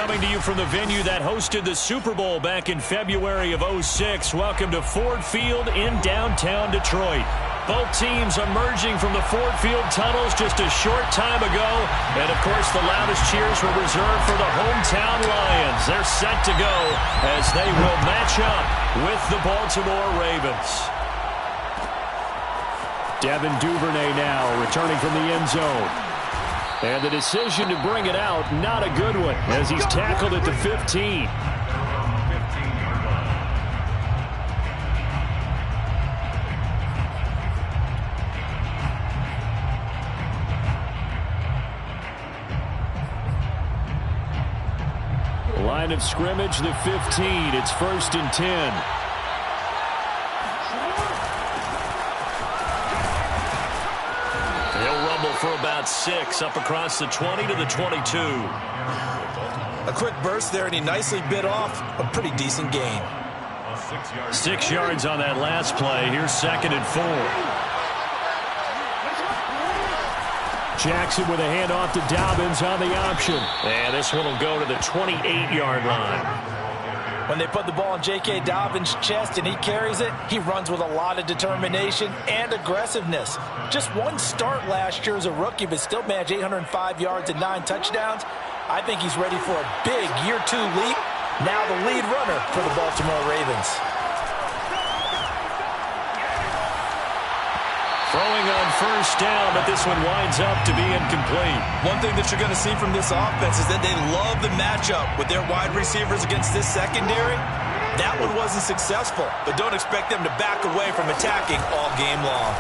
coming to you from the venue that hosted the Super Bowl back in February of '06. Welcome to Ford Field in downtown Detroit. Both teams emerging from the Ford Field tunnels just a short time ago. And, of course, the loudest cheers were reserved for the hometown Lions. They're set to go as they will match up with the Baltimore Ravens. Devin Duvernay now returning from the end zone. And the decision to bring it out, not a good one, as he's tackled at the 15. Line of scrimmage, the 15. It's 1st and 10. For about 6, up across the 20 to the 22. A quick burst there, and he nicely bit off a pretty decent gain. 6 yards on that last play. Here's 2nd and 4. Jackson with a handoff to Dobbins on the option. And this one will go to the 28-yard line. When they put the ball in J.K. Dobbins' chest and he carries it, he runs with a lot of determination and aggressiveness. Just one start last year as a rookie, but still managed 805 yards and 9 touchdowns. I think he's ready for a big year 2 leap. Now the lead runner for the Baltimore Ravens. Throwing on 1st down, but this one winds up to be incomplete. One thing that you're going to see from this offense is that they love the matchup with their wide receivers against this secondary. That one wasn't successful, but don't expect them to back away from attacking all game long.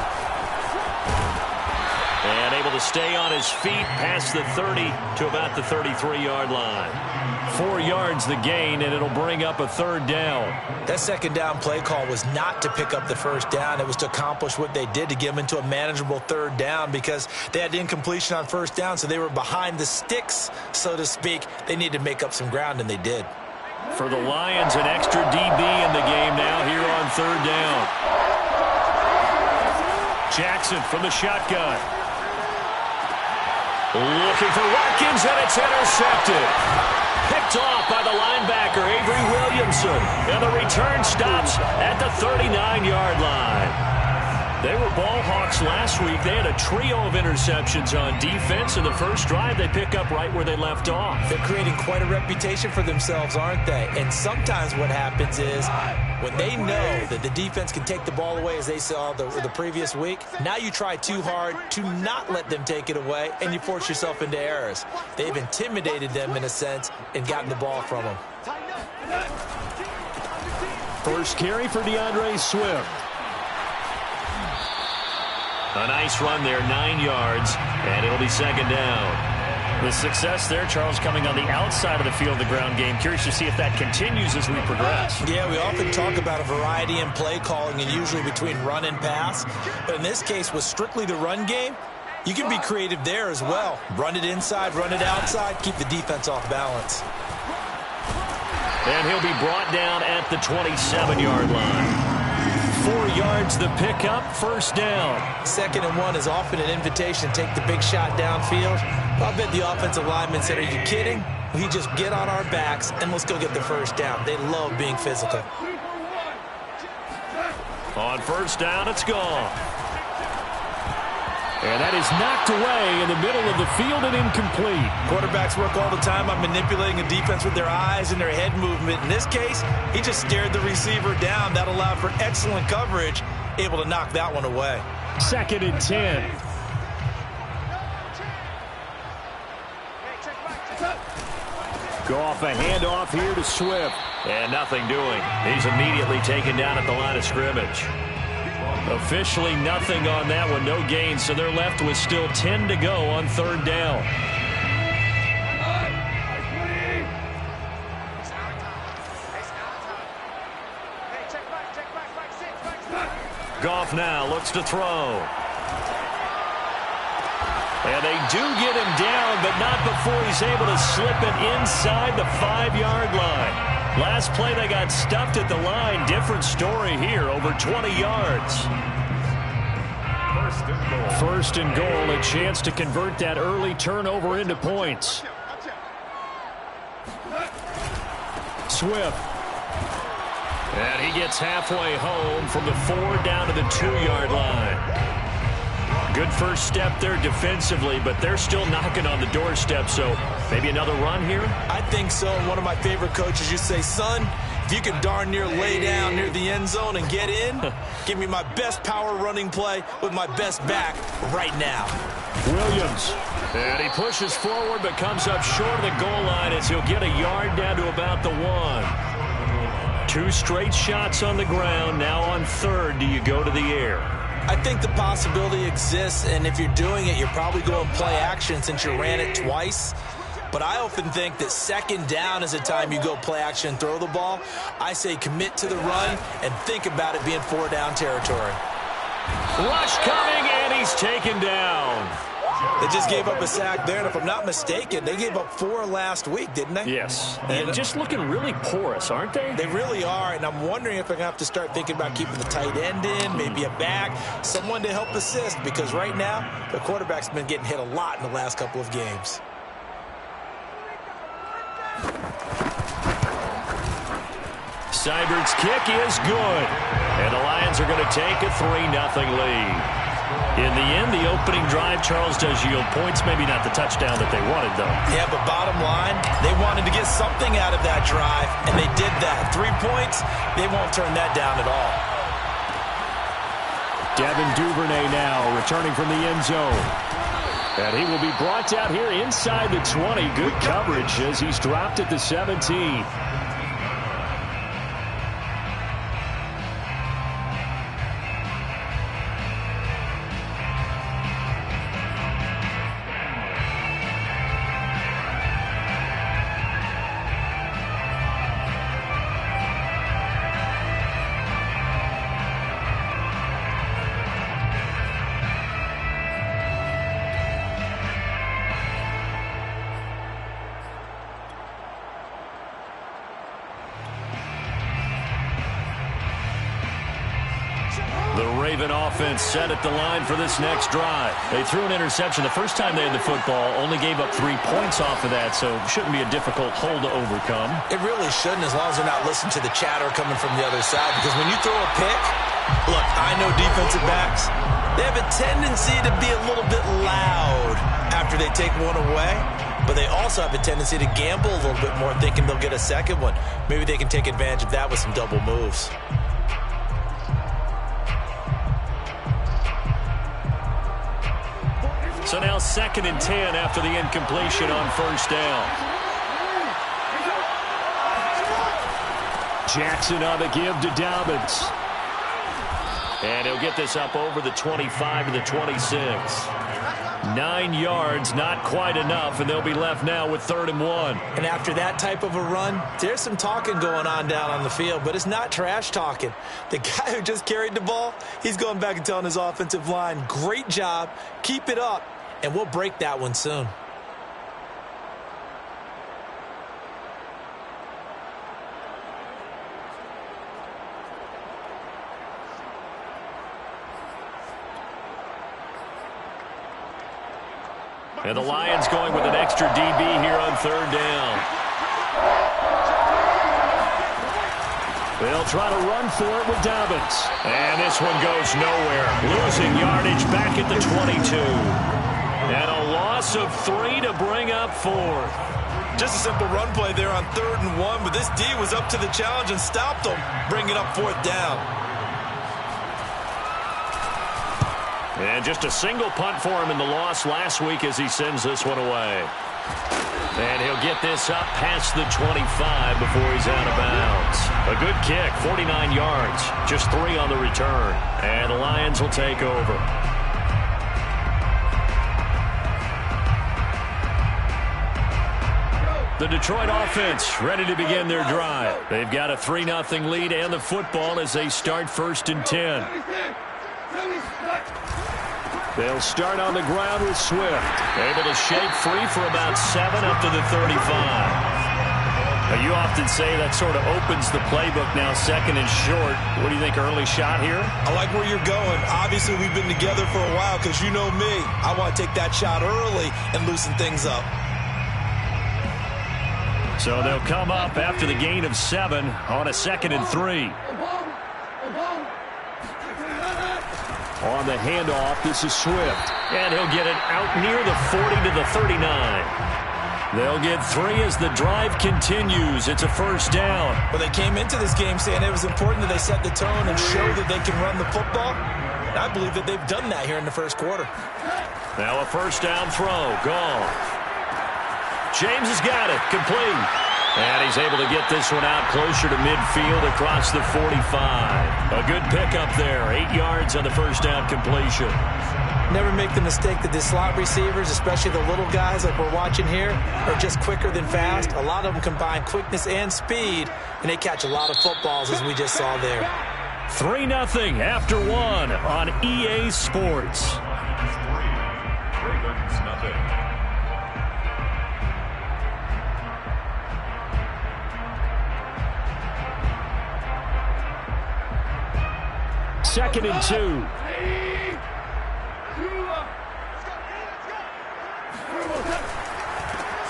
And able to stay on his feet past the 30 to about the 33-yard line. 4 yards the gain, and it'll bring up a 3rd down. That 2nd down play call was not to pick up the 1st down. It was to accomplish what they did, to get them into a manageable 3rd down, because they had incompletion on 1st down, so they were behind the sticks, so to speak. They needed to make up some ground, and they did. For the Lions, an extra DB in the game now here on 3rd down. Jackson from the shotgun. Looking for Watkins, and it's intercepted. Picked off by the linebacker, Avery Williamson. And the return stops at the 39-yard line. They were ball hawks last week. They had a trio of interceptions on defense. In the first drive, they pick up right where they left off. They're creating quite a reputation for themselves, aren't they? And sometimes what happens is when they know that the defense can take the ball away, as they saw the previous week, now you try too hard to not let them take it away, and you force yourself into errors. They've intimidated them, in a sense, and gotten the ball from them. First carry for DeAndre Swift. A nice run there, 9 yards, and it'll be 2nd down. The success there, Charles, coming on the outside of the field, the ground game. Curious to see if that continues as we progress. Yeah, we often talk about a variety in play calling and usually between run and pass. But in this case, with strictly the run game, you can be creative there as well. Run it inside, run it outside, keep the defense off balance. And he'll be brought down at the 27-yard line. 4 yards the pickup, 1st down. 2nd and 1 is often an invitation to take the big shot downfield. I bet the offensive lineman said, are you kidding? We just get on our backs and let's go get the 1st down. They love being physical. On 1st down, it's gone. And that is knocked away in the middle of the field and incomplete. Quarterbacks work all the time on manipulating a defense with their eyes and their head movement. In this case, he just stared the receiver down. That allowed for excellent coverage, able to knock that one away. 2nd and 10. Goff, a handoff here to Swift. And nothing doing. He's immediately taken down at the line of scrimmage. Officially nothing on that one, no gain, so they're left with still 10 to go on 3rd down. Goff now looks to throw. And they do get him down, but not before he's able to slip it inside the 5-yard line. Last play, they got stuffed at the line. Different story here, over 20 yards. 1st and goal, a chance to convert that early turnover into points. Swift. And he gets halfway home from the 4 down to the 2-yard line. Good first step there defensively, but they're still knocking on the doorstep, so maybe another run here? I think so. And one of my favorite coaches, you say, son, if you can darn near lay down near the end zone and get in, give me my best power running play with my best back right now. Williams. And he pushes forward but comes up short of the goal line as he'll get a yard down to about the 1. 2 straight shots on the ground. Now on 3rd, do you go to the air? I think the possibility exists, and if you're doing it, you're probably going play action since you ran it twice. But I often think that 2nd down is the time you go play action and throw the ball. I say commit to the run and think about it being 4 down territory. Rush coming, and he's taken down. They just gave up a sack there, and if I'm not mistaken, they gave up 4 last week, didn't they? Yes, and just looking really porous, aren't they? They really are, and I'm wondering if they're going to have to start thinking about keeping the tight end in, maybe a back, someone to help assist, because right now, the quarterback's been getting hit a lot in the last couple of games. Seibert's kick is good, and the Lions are going to take a 3-0 lead. In the end, the opening drive, Charles, does yield points. Maybe not the touchdown that they wanted, though. Yeah, but bottom line, they wanted to get something out of that drive, and they did that. 3 points, they won't turn that down at all. Devin Duvernay now returning from the end zone. And he will be brought down here inside the 20. Good coverage as he's dropped at the 17. Offense set at the line for this next drive. They threw an interception the first time they had the football, only gave up 3 points off of that, so it shouldn't be a difficult hole to overcome. It really shouldn't, as long as they're not listening to the chatter coming from the other side, because when you throw a pick, look, I know defensive backs, they have a tendency to be a little bit loud after they take one away, but they also have a tendency to gamble a little bit more, thinking they'll get a second one. Maybe they can take advantage of that with some double moves. So now 2nd and 10 after the incompletion on 1st down. Jackson on the give to Dobbins. And he'll get this up over the 25 to the 26. 9 yards, not quite enough, and they'll be left now with 3rd and 1. And after that type of a run, there's some talking going on down on the field, but it's not trash talking. The guy who just carried the ball, he's going back and telling his offensive line, great job, keep it up, and we'll break that one soon. And the Lions going with an extra DB here on 3rd down. They'll try to run for it with Dobbins. And this one goes nowhere. Losing yardage back at the 22. And a loss of 3 to bring up 4th. Just a simple run play there on 3rd and 1, but this D was up to the challenge and stopped them, bringing up 4th down. And just a single punt for him in the loss last week as he sends this one away. And he'll get this up past the 25 before he's out of bounds. A good kick, 49 yards, just 3 on the return. And the Lions will take over. The Detroit offense ready to begin their drive. They've got a 3-0 lead and the football as they start 1st and 10. They'll start on the ground with Swift. Able to shake free for about 7 up to the 35. Now, you often say that sort of opens the playbook now, 2nd and short. What do you think, early shot here? I like where you're going. Obviously, we've been together for a while because you know me. I want to take that shot early and loosen things up. So they'll come up after the gain of 7 on a 2nd and 3. On the handoff, this is Swift. And he'll get it out near the 40 to the 39. They'll get 3 as the drive continues. It's a first down. Well, they came into this game saying it was important that they set the tone and show that they can run the football. And I believe that they've done that here in the first quarter. Now a first down throw. Gone. James has got it. Complete. And he's able to get this one out closer to midfield across the 45. A good pickup there. 8 yards on the first down completion. Never make the mistake that the slot receivers, especially the little guys like we're watching here, are just quicker than fast. A lot of them combine quickness and speed, and they catch a lot of footballs, as we just saw there. 3-0 after 1 on EA Sports. Second and 2.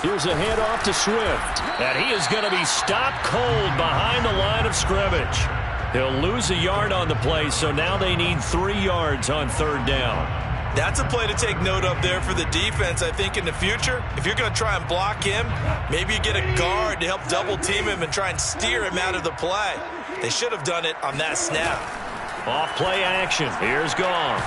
Here's a handoff to Swift. And he is going to be stopped cold behind the line of scrimmage. He'll lose a yard on the play, so now they need 3 yards on 3rd down. That's a play to take note of there for the defense, I think, in the future. If you're going to try and block him, maybe you get a guard to help double-team him and try and steer him out of the play. They should have done it on that snap. Off play action. Here's Goff.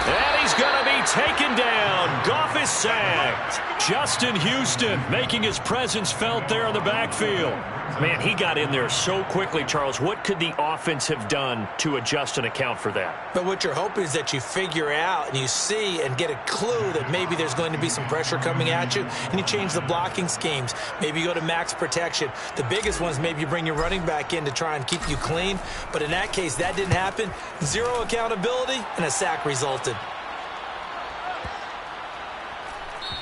And he's going to be taken down. Goff is sacked. Justin Houston making his presence felt there in the backfield. Man, he got in there so quickly, Charles. What could the offense have done to adjust and account for that? But what you're hoping is that you figure out and you see and get a clue that maybe there's going to be some pressure coming at you, and you change the blocking schemes. Maybe you go to max protection. The biggest ones, maybe you bring your running back in to try and keep you clean. But in that case, that didn't happen. 0 accountability, and a sack resulted.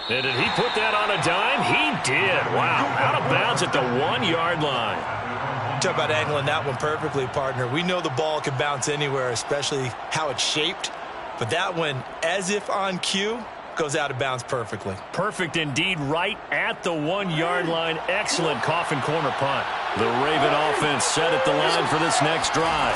And did he put that on a dime? He did. Wow. Out of bounds at the 1-yard line. Talk about angling that one perfectly, partner. We know the ball can bounce anywhere, especially how it's shaped. But that one, as if on cue, goes out of bounds perfectly. Perfect indeed, right at the 1-yard line. Excellent coffin corner punt. The Raven offense set at the line for this next drive.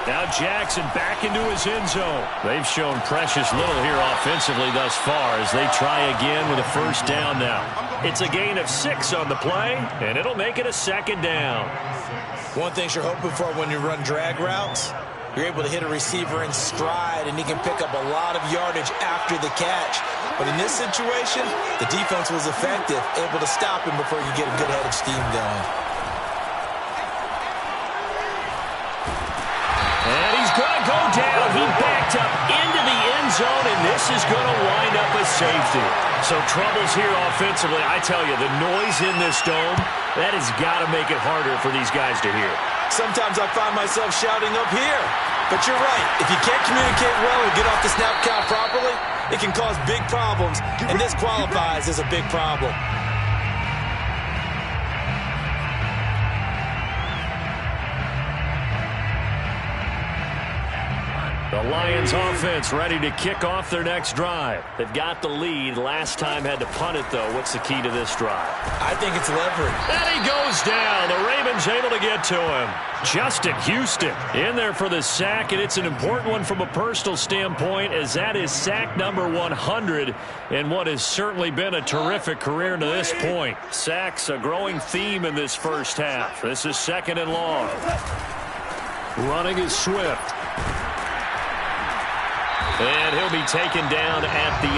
Now Jackson back into his end zone. They've shown precious little here offensively thus far as they try again with a first down now. It's a gain of 6 on the play, and it'll make it a 2nd down. One thing you're hoping for when you run drag routes, you're able to hit a receiver in stride, and he can pick up a lot of yardage after the catch. But in this situation, the defense was effective, able to stop him before you get a good head of steam going. And he's going to go down. He backed up into the end zone, and this is going to wind up a safety. So troubles here offensively. I tell you, the noise in this dome, that has got to make it harder for these guys to hear. Sometimes I find myself shouting up here. But you're right. If you can't communicate well or get off the snap count properly, it can cause big problems, and this qualifies as a big problem. The Lions offense ready to kick off their next drive. They've got the lead. Last time had to punt it, though. What's the key to this drive? I think it's leverage. And he goes down. The Ravens able to get to him. Justin Houston in there for the sack, and it's an important one from a personal standpoint, as that is sack number 100 in what has certainly been a terrific career to this point. Sacks a growing theme in this first half. This is 2nd and long. Running is Swift. And he'll be taken down at the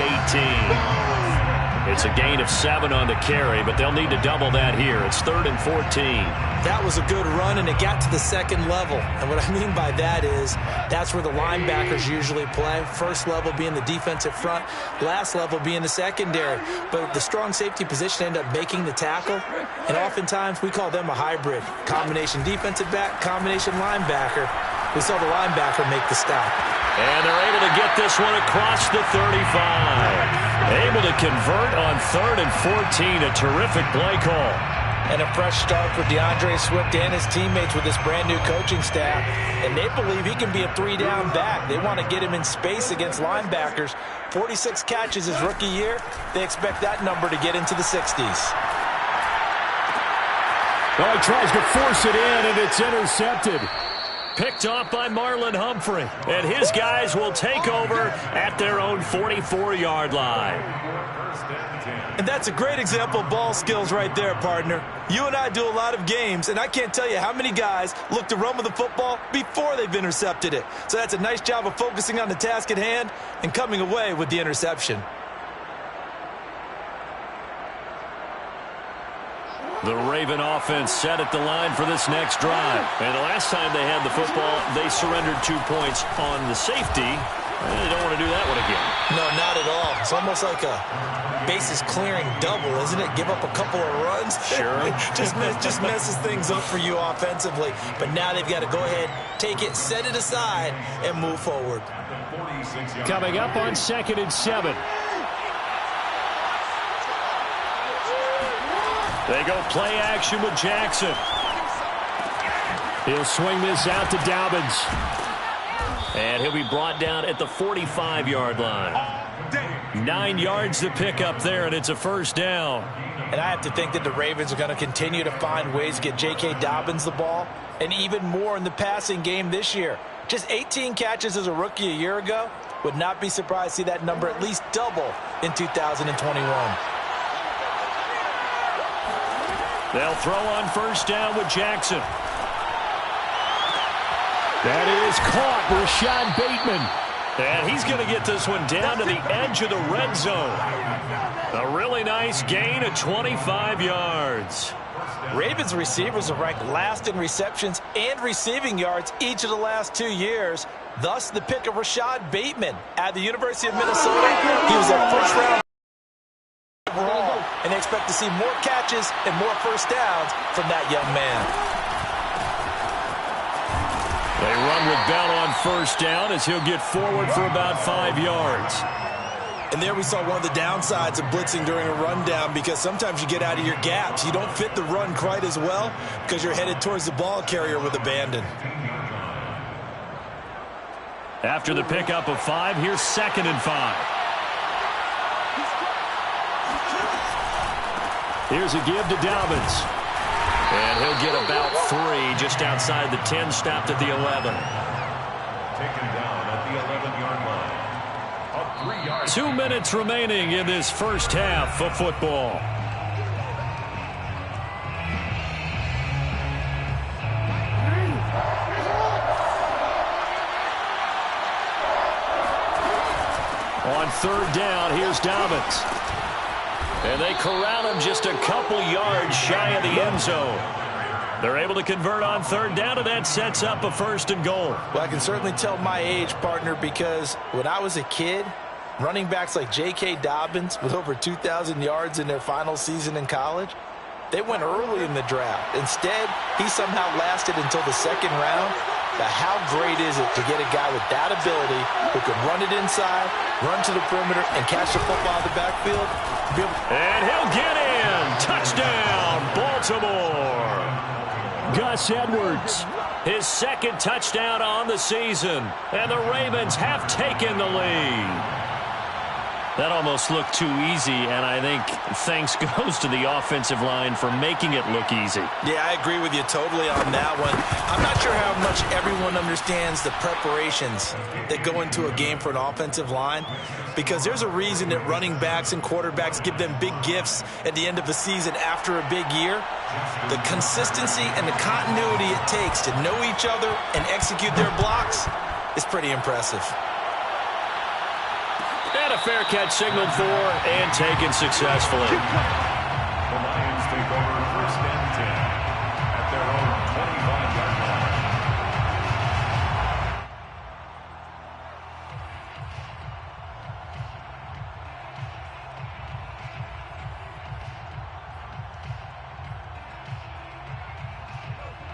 18. It's a gain of 7 on the carry, but they'll need to double that here. It's 3rd and 14. That was a good run, and it got to the 2nd level. And what I mean by that is that's where the linebackers usually play. First level being the defensive front, last level being the secondary. But the strong safety position ended up making the tackle, and oftentimes we call them a hybrid. Combination defensive back, combination linebacker. We saw the linebacker make the stop. And they're able to get this one across the 35. Able to convert on 3rd and 14. A terrific play call. And a fresh start for DeAndre Swift and his teammates with this brand-new coaching staff. And they believe he can be a 3-down back. They want to get him in space against linebackers. 46 catches his rookie year. They expect that number to get into the 60s. Oh, he tries to force it in, and it's intercepted. Picked off by Marlon Humphrey. And his guys will take over at their own 44-yard line. And that's a great example of ball skills right there, partner. You and I do a lot of games, and I can't tell you how many guys look to run with the football before they've intercepted it. So that's a nice job of focusing on the task at hand and coming away with the interception. The Raven offense set at the line for this next drive. And the last time they had the football, they surrendered 2 points on the safety. They don't want to do that one again. No, not at all. It's almost like a bases clearing double, isn't it? Give up a couple of runs. Sure. just messes things up for you offensively. But now they've got to go ahead, take it, set it aside, and move forward. Coming up on 2nd and 7. They go play action with Jackson. He'll swing this out to Dobbins. And he'll be brought down at the 45-yard line. 9 yards to pick up there, and it's a first down. And I have to think that the Ravens are going to continue to find ways to get J.K. Dobbins the ball, and even more in the passing game this year. Just 18 catches as a rookie a year ago. Would not be surprised to see that number at least double in 2021. They'll throw on first down with Jackson. That is caught, Rashad Bateman. And he's going to get this one down to the edge of the red zone. A really nice gain of 25 yards. Ravens receivers are ranked last in receptions and receiving yards each of the last 2 years. Thus, the pick of Rashad Bateman at the University of Minnesota. He was a first-round overall, and they expect to see more catches and more first downs from that young man. They run with Bell on first down as he'll get forward for about 5 yards. And there we saw one of the downsides of blitzing during a rundown, because sometimes you get out of your gaps. You don't fit the run quite as well because you're headed towards the ball carrier with abandon. After the pickup of 5, here's 2nd and 5. Here's a give to Dobbins. And he'll get about 3 just outside the 10, stopped at the 11. Taken down at the 11-yard line. A 3-yard. 2 minutes remaining in this first half of football. On 3rd down, here's Dobbins. And they corral him just a couple yards shy of the end zone. They're able to convert on 3rd down, and that sets up a 1st and goal. Well, I can certainly tell my age, partner, because when I was a kid, running backs like J.K. Dobbins with over 2,000 yards in their final season in college, they went early in the draft. Instead, he somehow lasted until the 2nd round. But how great is it to get a guy with that ability who can run it inside, run to the perimeter, and catch the football out of the backfield? And he'll get in. Touchdown, Baltimore. Gus Edwards, his 2nd touchdown on the season. And the Ravens have taken the lead. That almost looked too easy, and I think thanks goes to the offensive line for making it look easy. Yeah, I agree with you totally on that one. I'm not sure how much everyone understands the preparations that go into a game for an offensive line, because there's a reason that running backs and quarterbacks give them big gifts at the end of the season after a big year. The consistency and the continuity it takes to know each other and execute their blocks is pretty impressive. And a fair catch signaled for and taken successfully. The Lions take over 1st and 10 at their own 25-yard line.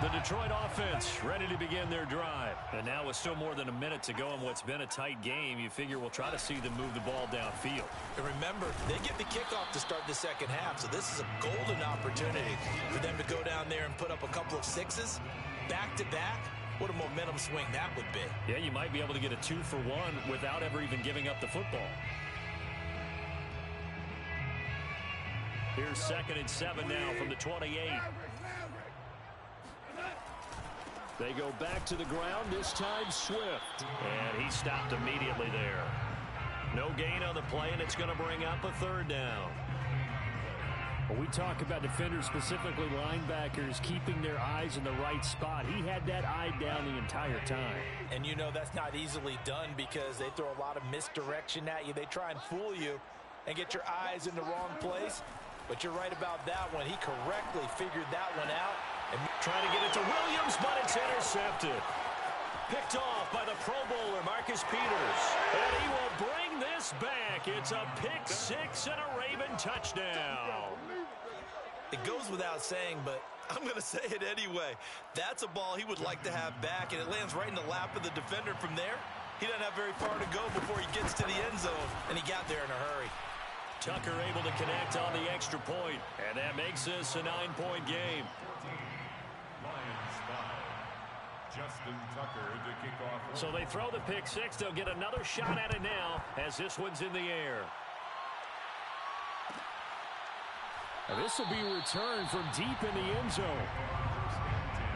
The Detroit offense ready to begin their drive. And now with still more than a minute to go in what's been a tight game, you figure we'll try to see them move the ball downfield. And remember, they get the kickoff to start the 2nd half, so this is a golden opportunity for them to go down there and put up a couple of 6s back-to-back. What a momentum swing that would be. Yeah, you might be able to get a 2-for-1 without ever even giving up the football. Here's 2nd and 7 now from the 28. They go back to the ground, this time Swift. And he stopped immediately there. No gain on the play, and it's going to bring up a third down. When we talk about defenders, specifically linebackers, keeping their eyes in the right spot, he had that eye down the entire time. And you know that's not easily done because they throw a lot of misdirection at you. They try and fool you and get your eyes in the wrong place. But you're right about that one. He correctly figured that one out. And trying to get it to Williams, but it's intercepted. Picked off by the Pro Bowler, Marcus Peters. And he will bring this back. It's a pick six and a Raven touchdown. It goes without saying, but I'm going to say it anyway. That's a ball he would like to have back, and it lands right in the lap of the defender from there. He doesn't have very far to go before he gets to the end zone, and he got there in a hurry. Tucker able to connect on the extra point, and that makes this a 9-point game. Lions 5. Justin Tucker to kick off. So they throw the pick six. They'll get another shot at it now as this one's in the air. Now this will be returned from deep in the end zone. First and 10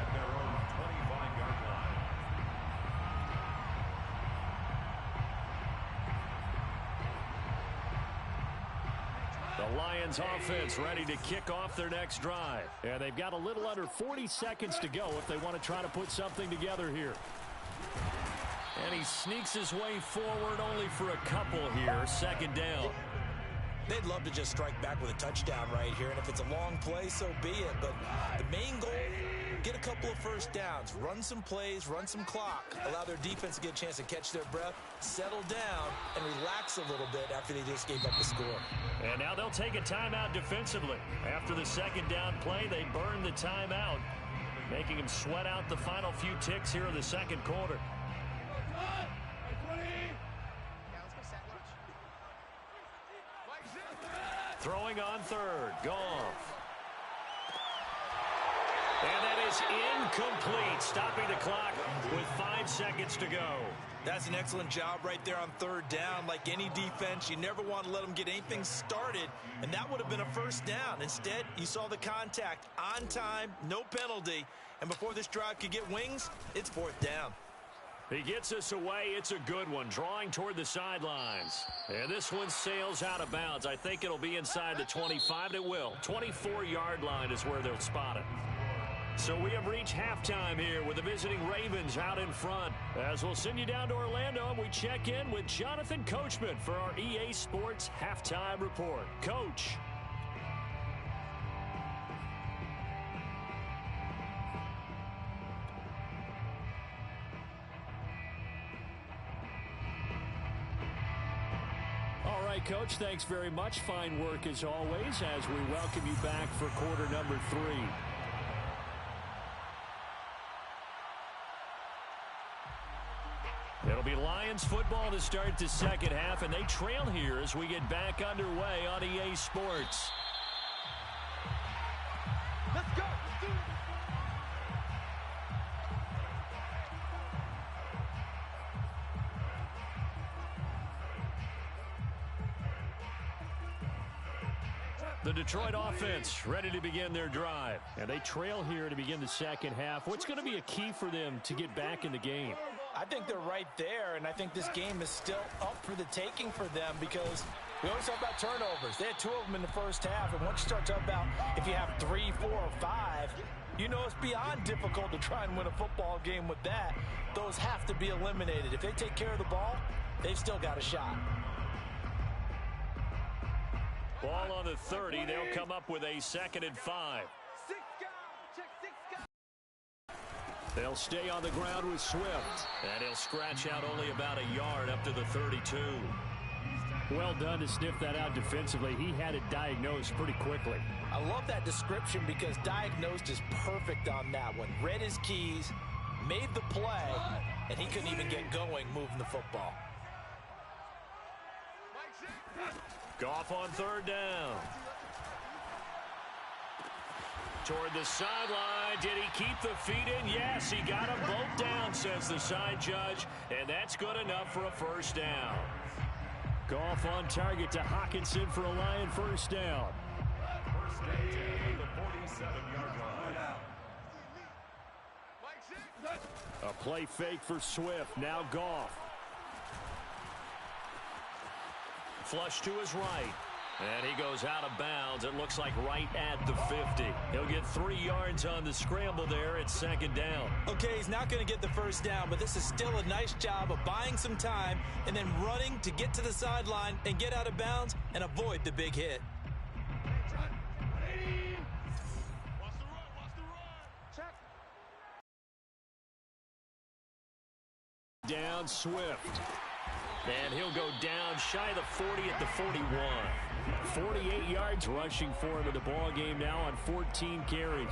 at their own 25-yard line. The Lions offense ready to kick off their next drive. And they've got a little under 40 seconds to go if they want to try to put something together here. And he sneaks his way forward only for a couple here. Second down. They'd love to just strike back with a touchdown right here, and if it's a long play, so be it. But the main goal, get a couple of first downs, run some plays, run some clock, allow their defense to get a chance to catch their breath, settle down, and relax a little bit after they just gave up the score. And now they'll take a timeout defensively. After the second down play, they burn the timeout, making them sweat out the final few ticks here in the second quarter. Throwing on third, Goff. And that is incomplete, stopping the clock with 5 seconds to go. That's an excellent job right there on third down. Like any defense, you never want to let them get anything started, and that would have been a first down. Instead, you saw the contact on time, no penalty, and before this drive could get wings, it's fourth down. He gets us away. It's a good one, drawing toward the sidelines. And this one sails out of bounds. I think it'll be inside the 25. It will. 24-yard line is where they'll spot it. So we have reached halftime here with the visiting Ravens out in front. As we'll send you down to Orlando, and we check in with Jonathan Coachman for our EA Sports Halftime Report. Coach. All right, Coach, thanks very much. Fine work as always as we welcome you back for quarter number 3. It'll be Lions football to start the second half, and they trail here as we get back underway on EA Sports. Let's go. Let's do it. The Detroit offense ready to begin their drive. And they trail here to begin the second half. What's going to be a key for them to get back in the game? I think they're right there, and I think this game is still up for the taking for them because we always talk about turnovers. They had 2 of them in the first half, and once you start talking about if you have 3, 4, or 5, you know it's beyond difficult to try and win a football game with that. Those have to be eliminated. If they take care of the ball, they've still got a shot. Ball on the 30. They'll come up with a 2nd and 5. They'll stay on the ground with Swift. And he'll scratch out only about a yard up to the 32. Well done to sniff that out defensively. He had it diagnosed pretty quickly. I love that description because diagnosed is perfect on that one. Read his keys, made the play, and he couldn't even get going moving the football. Goff on third down. Toward the sideline. Did he keep the feet in? Yes, he got them both down, says the side judge. And that's good enough for a first down. Goff on target to Hawkinson for a Lion first down. First and 10 at the 47-yard line. A play fake for Swift. Now Goff. Flush to his right. And he goes out of bounds. It looks like right at the 50. He'll get 3 yards on the scramble there at second down. Okay, he's not going to get the first down, but this is still a nice job of buying some time and then running to get to the sideline and get out of bounds and avoid the big hit. Down Swift. And he'll go down shy of the 40 at the 41. 48 yards rushing for him in the ball game now on 14 carries.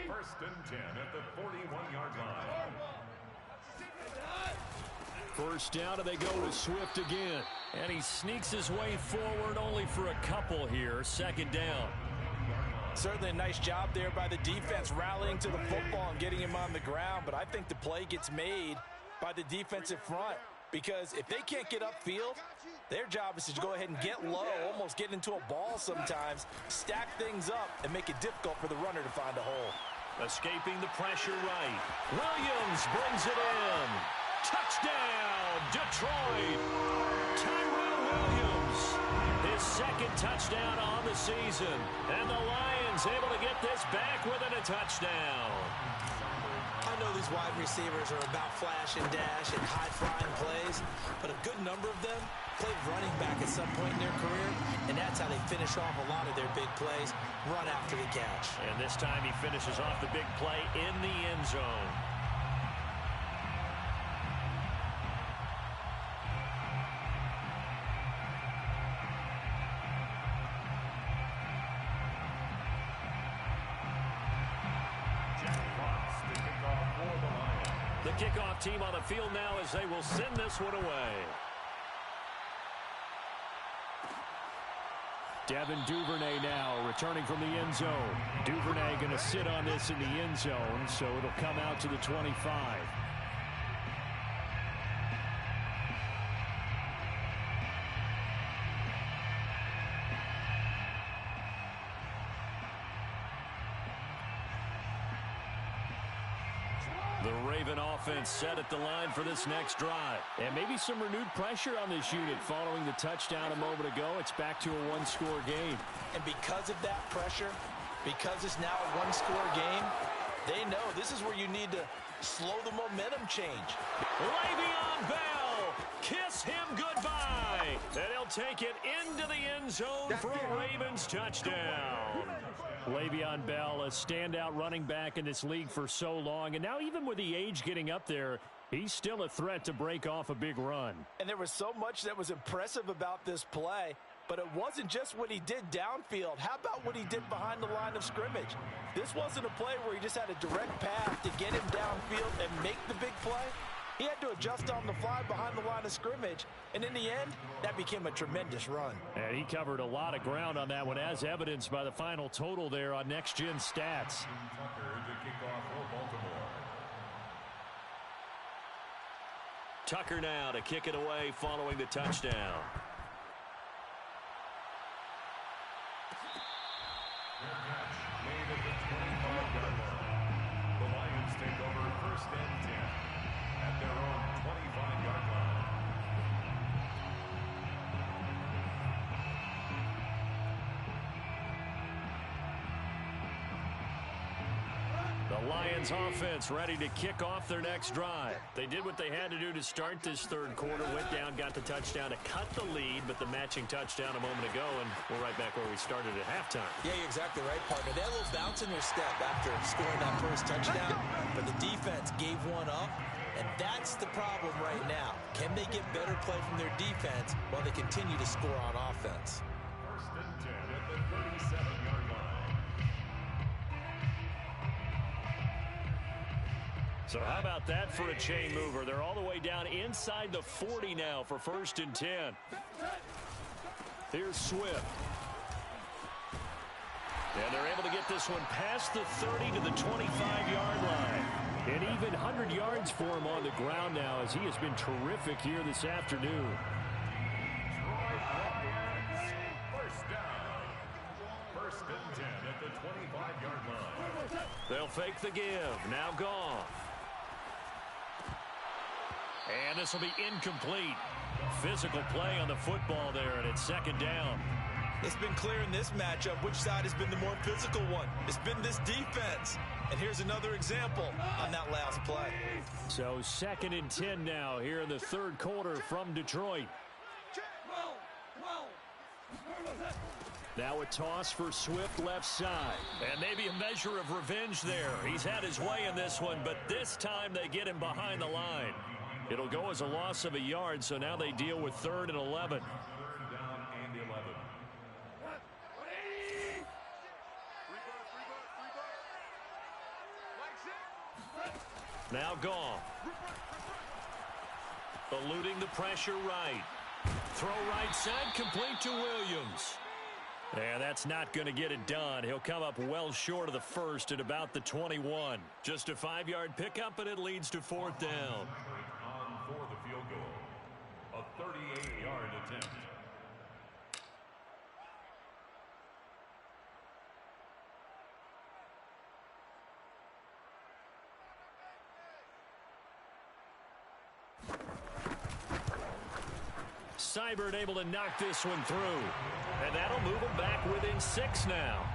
First and 10 at the 41-yard line. First down, and they go with Swift again. And he sneaks his way forward only for a couple here. Second down. Certainly a nice job there by the defense rallying to the football and getting him on the ground, but I think the play gets made by the defensive front because if they can't get upfield, their job is to go ahead and get low, almost get into a ball sometimes, stack things up, and make it difficult for the runner to find a hole. Escaping the pressure right. Williams brings it in. Touchdown, Detroit. Tyrell Williams. His second touchdown on the season. And the Lions able to get this back within a touchdown. I know these wide receivers are about flash and dash and high-flying plays, but a good number of them played running back at some point in their career, and that's how they finish off a lot of their big plays, run after the catch. And this time he finishes off the big play in the end zone. The kickoff team on the field now as they will send this one away. Devin Duvernay now returning from the end zone. Duvernay going to sit on this in the end zone, so it'll come out to the 25. The Raven offense set at the line for this next drive. And maybe some renewed pressure on this unit following the touchdown a moment ago. It's back to a one-score game. And because of that pressure, because it's now a one-score game, they know this is where you need to slow the momentum change. Le'Veon Bell, kiss him goodbye. And he'll take it into the end zone for a Ravens touchdown. Le'Veon Bell, a standout running back in this league for so long, and now even with the age getting up there, he's still a threat to break off a big run. And there was so much that was impressive about this play, but it wasn't just what he did downfield. How about what he did behind the line of scrimmage? This wasn't a play where he just had a direct path to get him downfield and make the big play. He had to adjust on the fly behind the line of scrimmage, and in the end, that became a tremendous run. And he covered a lot of ground on that one, as evidenced by the final total there on Next Gen Stats. Tucker now to kick it away following the touchdown. The Lions take over first and 10 at their own 25-yard line. The Lions offense ready to kick off their next drive. They did what they had to do to start this third quarter, went down, got the touchdown to cut the lead, but the matching touchdown a moment ago, and we're right back where we started at halftime. Yeah, you're exactly right, partner. They had a little bounce in their step after scoring that first touchdown, but the defense gave one up, and that's the problem right now. Can they get better play from their defense while they continue to score on offense? First and 10 at the 37-yard line. So how about that for a chain mover? They're all the way down inside the 40 now for first and 10. Here's Swift. And they're able to get this one past the 30 to the 25-yard line. And even 100 yards for him on the ground now, as he has been terrific here this afternoon. First down. First and 10 at the 25-yard line. They'll fake the give. Now Goff. And this will be incomplete. Physical play on the football there, and it's second down. It's been clear in this matchup which side has been the more physical one. It's been this defense. And here's another example on that last play. So 2nd and 10 now here in the third quarter from Detroit. Now a toss for Swift left side. And maybe a measure of revenge there. He's had his way in this one, but this time they get him behind the line. It'll go as a loss of a yard, so now they deal with 3rd and 11. 3rd down and 11. Now Goff. Eluding the pressure right. Throw right side, complete to Williams. And that's not going to get it done. He'll come up well short of the first at about the 21. Just a 5-yard pickup, and it leads to 4th down. On for the field goal. A 38-yard attempt. Seibert able to knock this one through. And that'll move him back within 6 now.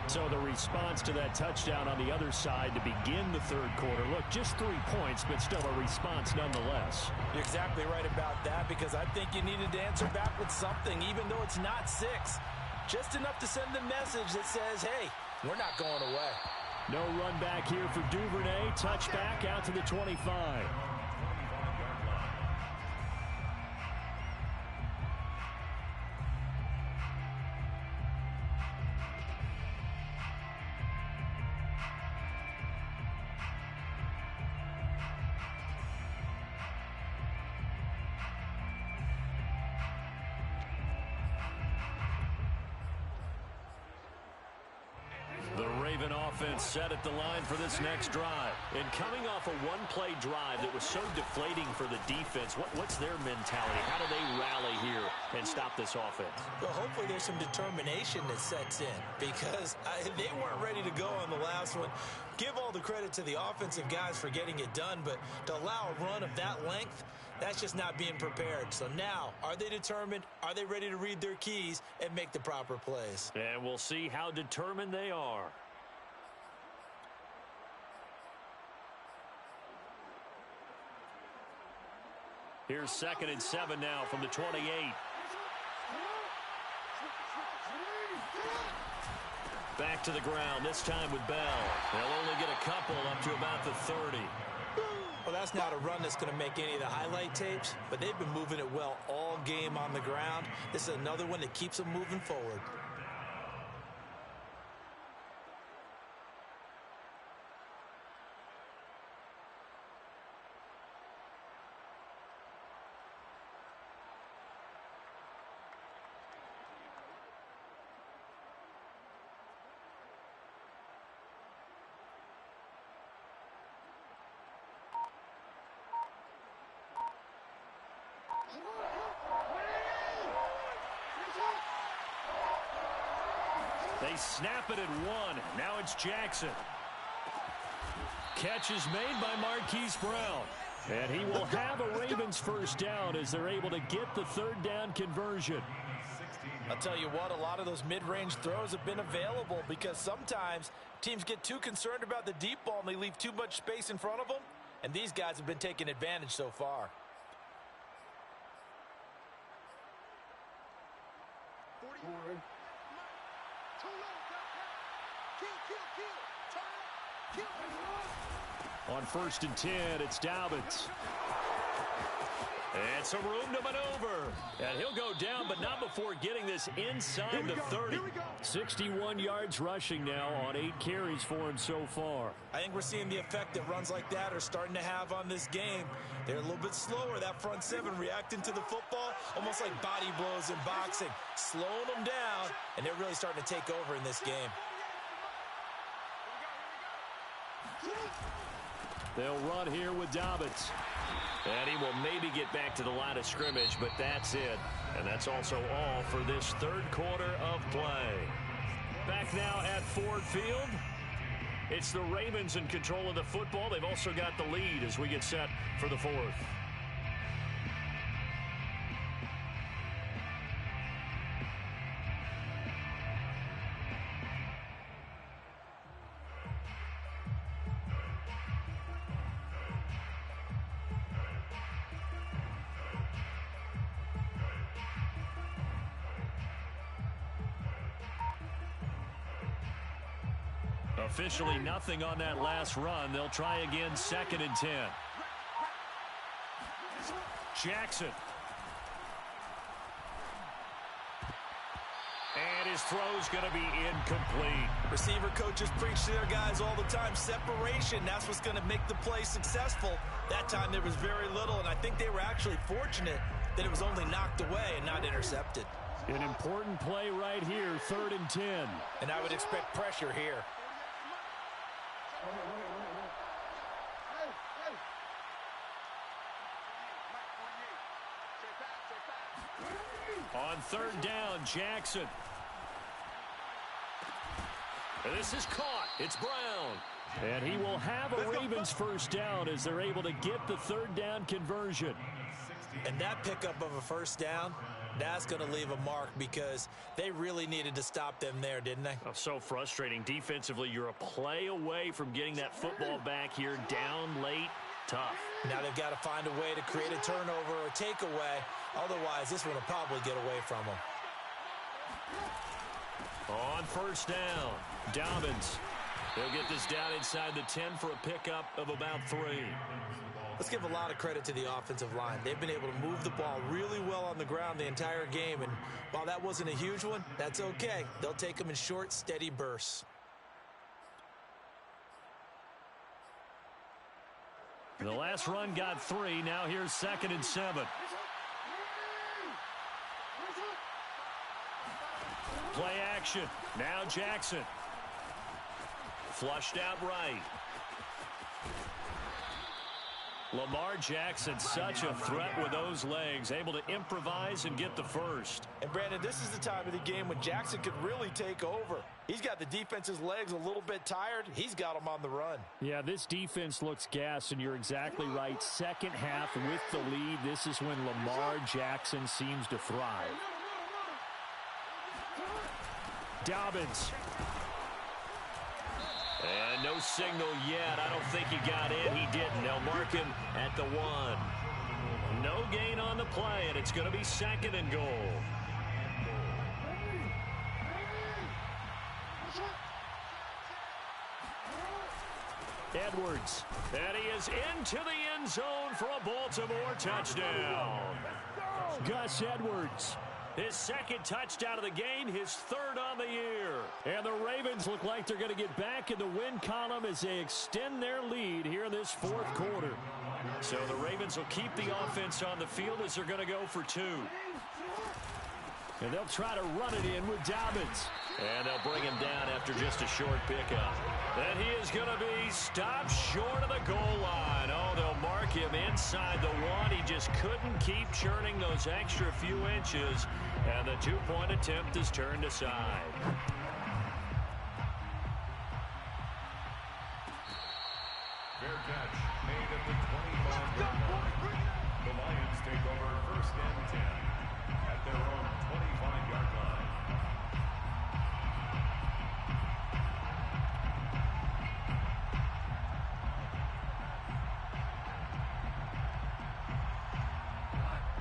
So the response to that touchdown on the other side to begin the third quarter. Look, just 3 points, but still a response nonetheless. You're exactly right about that, because I think you needed to answer back with something, even though it's not 6. Just enough to send the message that says, hey, we're not going away. No run back here for Duvernay. Touchback out to the 25. Offense set at the line for this next drive. And coming off a one-play drive that was so deflating for the defense, what's their mentality? How do they rally here and stop this offense? Well, hopefully there's some determination that sets in, because they weren't ready to go on the last one. Give all the credit to the offensive guys for getting it done, but to allow a run of that length, that's just not being prepared. So now, are they determined? Are they ready to read their keys and make the proper plays? And we'll see how determined they are. Here's 2nd and 7 now from the 28. Back to the ground, this time with Bell. They'll only get a couple up to about the 30. Well, that's not a run that's going to make any of the highlight tapes, but they've been moving it well all game on the ground. This is another one that keeps them moving forward. They snap it at 1. Now it's Jackson. Catch is made by Marquise Brown. And he will have a Ravens first down as they're able to get the 3rd down conversion. I'll tell you what, a lot of those mid-range throws have been available, because sometimes teams get too concerned about the deep ball and they leave too much space in front of them. And these guys have been taking advantage so far. 40. On 1st and 10, it's Dobbins. And some room to maneuver. And he'll go down, but not before getting this inside the 30. 61 yards rushing now on 8 carries for him so far. I think we're seeing the effect that runs like that are starting to have on this game. They're a little bit slower, that front 7, reacting to the football, almost like body blows in boxing, slowing them down, and they're really starting to take over in this game. They'll run here with Dobbins. And he will maybe get back to the line of scrimmage, but that's it. And that's also all for this third quarter of play. Back now at Ford Field. It's the Ravens in control of the football. They've also got the lead as we get set for the fourth. Officially nothing on that last run. They'll try again, 2nd and 10. Jackson. And his throw's going to be incomplete. Receiver coaches preach to their guys all the time. Separation, that's what's going to make the play successful. That time there was very little, and I think they were actually fortunate that it was only knocked away and not intercepted. An important play right here, 3rd and 10. And I would expect pressure here. On 3rd down, Jackson. And this is caught. It's Brown. And he will have a Ravens first down as they're able to get the 3rd down conversion. And that pickup of a first down, that's going to leave a mark because they really needed to stop them there, didn't they? Oh, so frustrating. Defensively, you're a play away from getting that football back here. Down late, tough. Now they've got to find a way to create a turnover or takeaway. Otherwise, this one will probably get away from them. On 1st down, Dobbins. They'll get this down inside the 10 for a pickup of about 3. Let's give a lot of credit to the offensive line. They've been able to move the ball really well on the ground the entire game. And while that wasn't a huge one, that's okay. They'll take them in short, steady bursts. The last run got 3. Now here's 2nd and 7. Play action. Now Jackson. Flushed out right. Lamar Jackson, such a threat with those legs, able to improvise and get the first. And Brandon, this is the time of the game when Jackson could really take over. He's got the defense's legs a little bit tired. He's got them on the run. Yeah, this defense looks gassed, and you're exactly right. Second half with the lead, this is when Lamar Jackson seems to thrive. Dobbins. And no signal yet. I don't think he got in. He didn't. They'll mark him at the 1. No gain on the play, and it's going to be 2nd and goal. Edwards. And he is into the end zone for a Baltimore touchdown. Gus Edwards. His 2nd touchdown of the game, his 3rd on the year. And the Ravens look like they're going to get back in the win column as they extend their lead here in this 4th quarter. So the Ravens will keep the offense on the field as they're going to go for 2. And they'll try to run it in with Dobbins. And they'll bring him down after just a short pickup. And he is going to be stopped short of the goal line. Oh, they'll mark him inside the 1. He just couldn't keep churning those extra few inches. And the 2-point attempt is turned aside. Fair catch made at the 25-yard line. The Lions take over 1st and 10 at their own 25-yard line.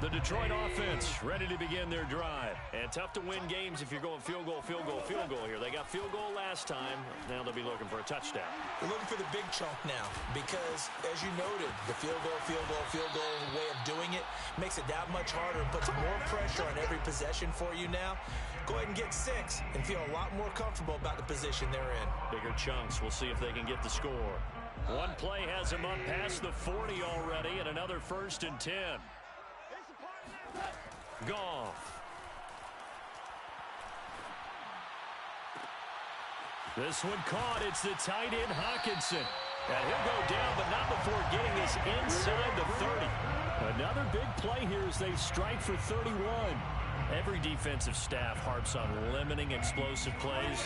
The Detroit offense ready to begin their drive. And tough to win games if you're going field goal, field goal, field goal here. They got field goal last time. Now they'll be looking for a touchdown. They're looking for the big chunk now because, as you noted, the field goal way of doing it makes it that much harder and puts more pressure on every possession for you now. Go ahead and get 6 and feel a lot more comfortable about the position they're in. Bigger chunks. We'll see if they can get the score. One play has them up past the 40 already, and another 1st and 10. Goff. This one caught. It's the tight end, Hawkinson. And he'll go down, but not before getting this inside the 30. Another big play here as they strike for 31. Every defensive staff harps on limiting explosive plays.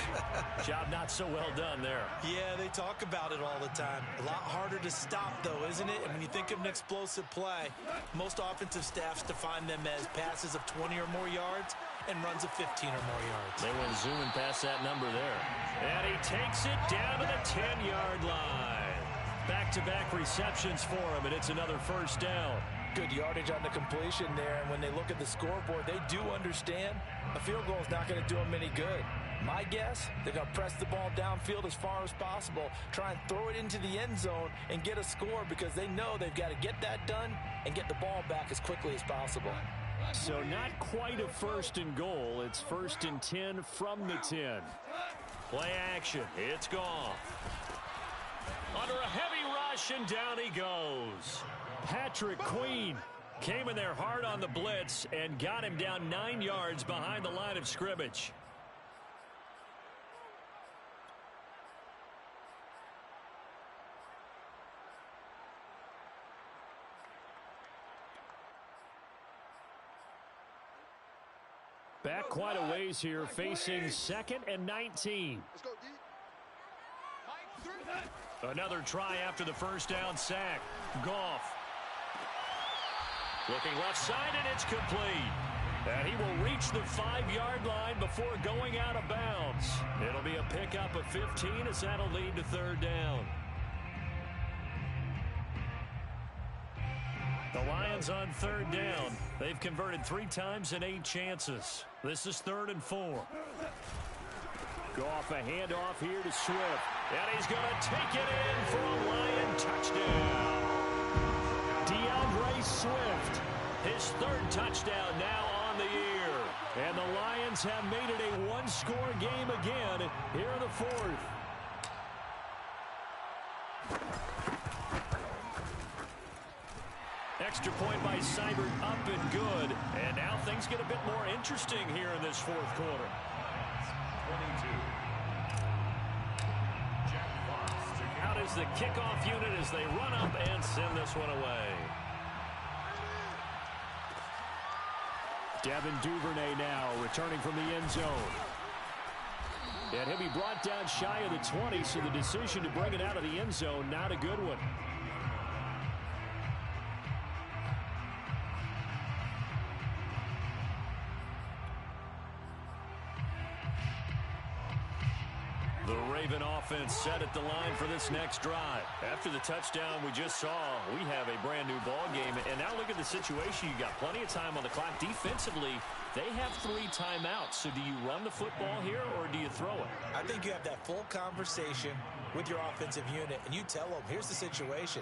Job not so well done there. Yeah, they talk about it all the time. A lot harder to stop, though, isn't it? And when you think of an explosive play, most offensive staffs define them as passes of 20 or more yards and runs of 15 or more yards. They went zooming past that number there. And he takes it down to the 10-yard line. Back-to-back receptions for him, and it's another first down. Good yardage on the completion there, and when they look at the scoreboard, they do understand a field goal is not going to do them any good. My guess, they're going to press the ball downfield as far as possible, try and throw it into the end zone and get a score because they know they've got to get that done and get the ball back as quickly as possible. So not quite a first and goal. It's first and 10 from the 10. Play action. It's gone. Under a heavy rush, and down he goes. Patrick Queen Came in there hard on the blitz and got him down 9 yards behind the line of scrimmage. Back quite a ways here, facing 2nd and 19. Let's go deep. Another try after the first down sack. Goff. Looking left side, and it's complete. And he will reach the 5-yard line before going out of bounds. It'll be a pickup of 15 as that'll lead to 3rd down. The Lions on 3rd down. They've converted 3 times in 8 chances. This is 3rd and 4. Goff, a handoff here to Swift. And he's going to take it in for a Lion touchdown. DeAndre Swift. His 3rd touchdown now on the year. And the Lions have made it a one-score game again here in the 4th. Extra point by Seibert, up and good. And now things get a bit more interesting here in this 4th quarter. 22. Out is the kickoff unit as they run up and send this one away. Devin Duvernay now returning from the end zone. And he'll be brought down shy of the 20, so the decision to bring it out of the end zone, not a good one. The Raven offense set at the line for this next drive. After the touchdown we just saw, we have a brand new ball game. And now look at the situation. You got plenty of time on the clock. Defensively, they have 3 timeouts. So do you run the football here or do you throw it? I think you have that full conversation with your offensive unit, and you tell them, here's the situation.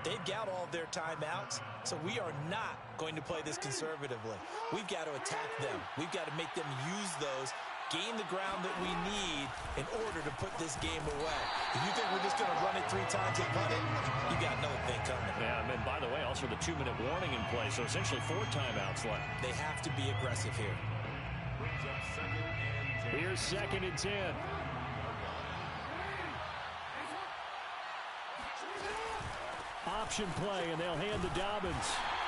They've got all of their timeouts, so we are not going to play this conservatively. We've got to attack them. We've got to make them use those, gain the ground that we need in order to put this game away. If you think we're just going to run it 3 times and punt it, you got another thing coming. Yeah, and by the way, also the 2-minute warning in play, so essentially 4 timeouts left. They have to be aggressive here. Brings up 2nd and 10. Here's 2nd and 10. Option play, and they'll hand to Dobbins.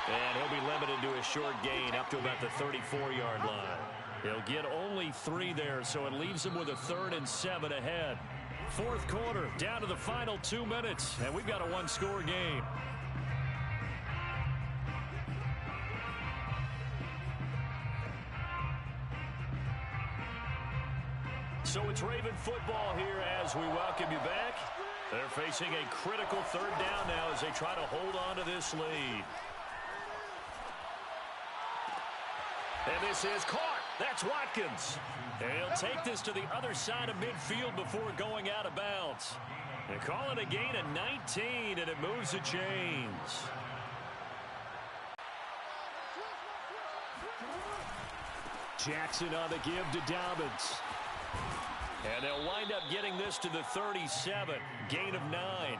And he'll be limited to a short gain up to about the 34-yard line. He'll get only 3 there, so it leaves him with a 3rd and 7 ahead. 4th quarter, down to the final 2 minutes, and we've got a 1-score game. So it's Raven football here as we welcome you back. They're facing a critical 3rd down now as they try to hold on to this lead. And this is caught. That's Watkins. And he'll take this to the other side of midfield before going out of bounds. They call it a gain of 19, and it moves the chains. Jackson on the give to Dobbins. And they'll wind up getting this to the 37, gain of 9.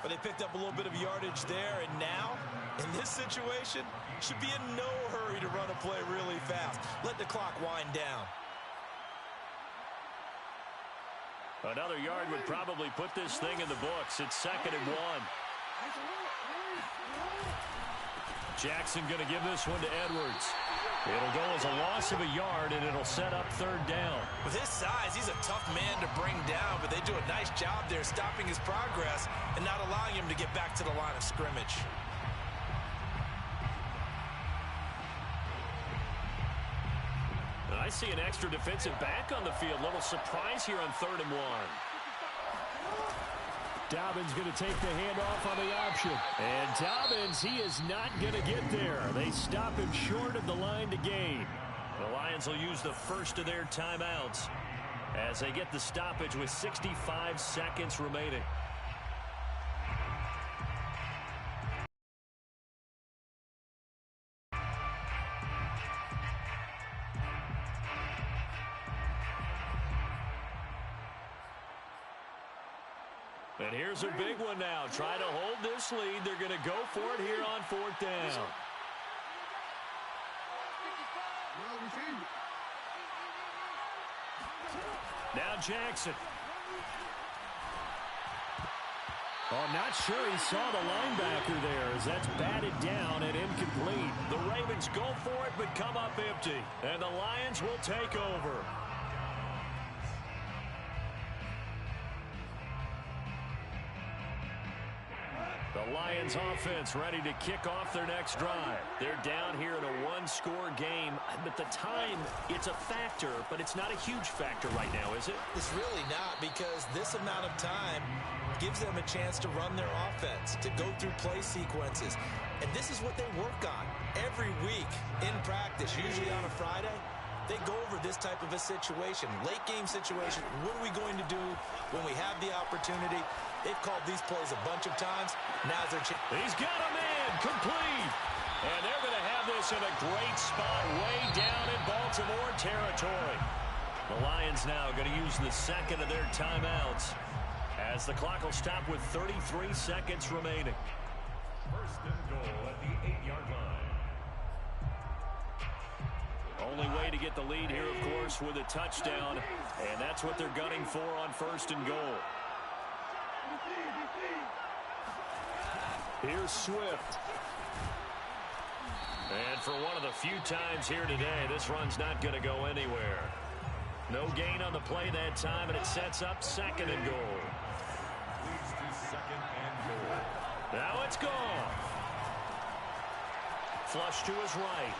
But they picked up a little bit of yardage there, and now, in this situation, should be in no hurry to run a play really fast. Let the clock wind down. Another yard would probably put this thing in the books. It's 2nd and 1. Jackson going to give this one to Edwards. It'll go as a loss of a yard, and it'll set up third down. With his size, he's a tough man to bring down, but they do a nice job there stopping his progress and not allowing him to get back to the line of scrimmage. I see an extra defensive back on the field. Little surprise here on 3rd and 1. Dobbins going to take the handoff on the option. And Dobbins, he is not going to get there. They stop him short of the line to gain. The Lions will use the first of their timeouts as they get the stoppage with 65 seconds remaining. And here's a big one now. Try to hold this lead. They're going to go for it here on 4th down. Now Jackson. Oh, not sure he saw the linebacker there as that's batted down and incomplete. The Ravens go for it but come up empty. And the Lions will take over. The Lions offense ready to kick off their next drive. They're down here in a one-score game, but the time, it's a factor, but it's not a huge factor right now, is it? It's really not, because this amount of time gives them a chance to run their offense, to go through play sequences. And this is what they work on every week in practice, usually on a Friday. They go over this type of a situation, late game situation. What are we going to do when we have the opportunity? They've called these plays a bunch of times. Now's their chance. He's got a man complete. And they're going to have this in a great spot way down in Baltimore territory. The Lions now going to use the second of their timeouts as the clock will stop with 33 seconds remaining. 1st and goal at the 8-yard line. Only way to get the lead here, of course, with a touchdown. And that's what they're gunning for on 1st and goal. Here's Swift. And for one of the few times here today, this run's not going to go anywhere. No gain on the play that time, and it sets up 2nd and goal. Leads to 2nd and goal. Now it's gone. Flush to his right.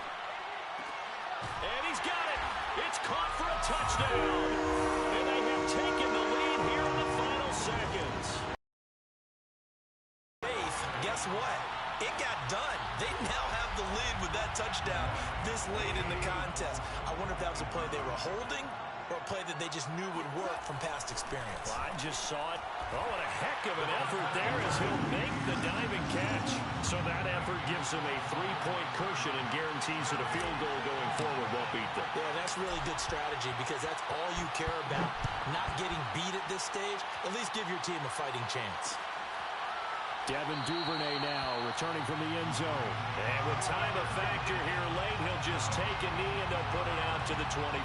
And he's got it. It's caught for a touchdown. And they have taken the lead here in the final seconds. Guess what? It got done. They now have the lead with that touchdown this late in the contest. I wonder if that was a play they were holding or a play that they just knew would work from past experience. Well, I just saw it. Oh, what a heck of an effort there as he'll make the diving catch. So that effort gives him a 3-point cushion and guarantees that a field goal going forward won't beat them. Yeah, that's really good strategy because that's all you care about. Not getting beat at this stage. At least give your team a fighting chance. Devin Duvernay now returning from the end zone. And with time a factor here late, he'll just take a knee and they'll put it out to the 25.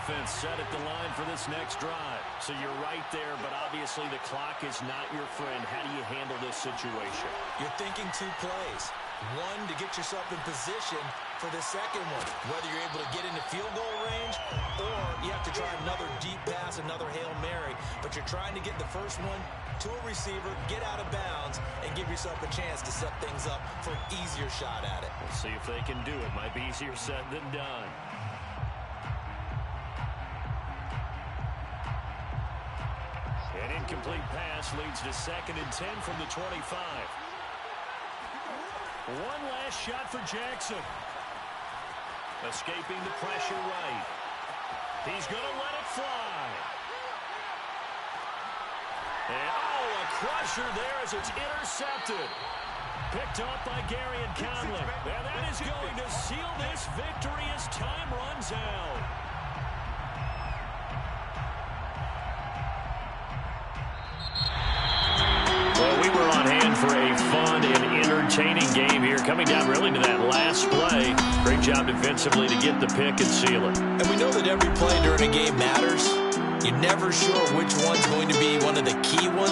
Offense set at the line for this next drive. So you're right there, but obviously the clock is not your friend. How do you handle this situation? You're thinking 2 plays. One, to get yourself in position for the second one. Whether you're able to get into field goal range or you have to try another deep pass, another Hail Mary. But you're trying to get the first one to a receiver, get out of bounds, and give yourself a chance to set things up for an easier shot at it. We'll see if they can do it. Might be easier said than done. An incomplete pass leads to 2nd and 10 from the 25. One last shot for Jackson. Escaping the pressure right. He's going to let it fly. And, oh, a crusher there as it's intercepted. Picked off by Gary and Conley. And that is going to seal victory as time runs out. Well, we were on hand for a fun and entertaining game here, coming down really to that last play. Great job defensively to get the pick and seal it. And we know that every play during a game matters. You're never sure which one's going to be one of the key ones.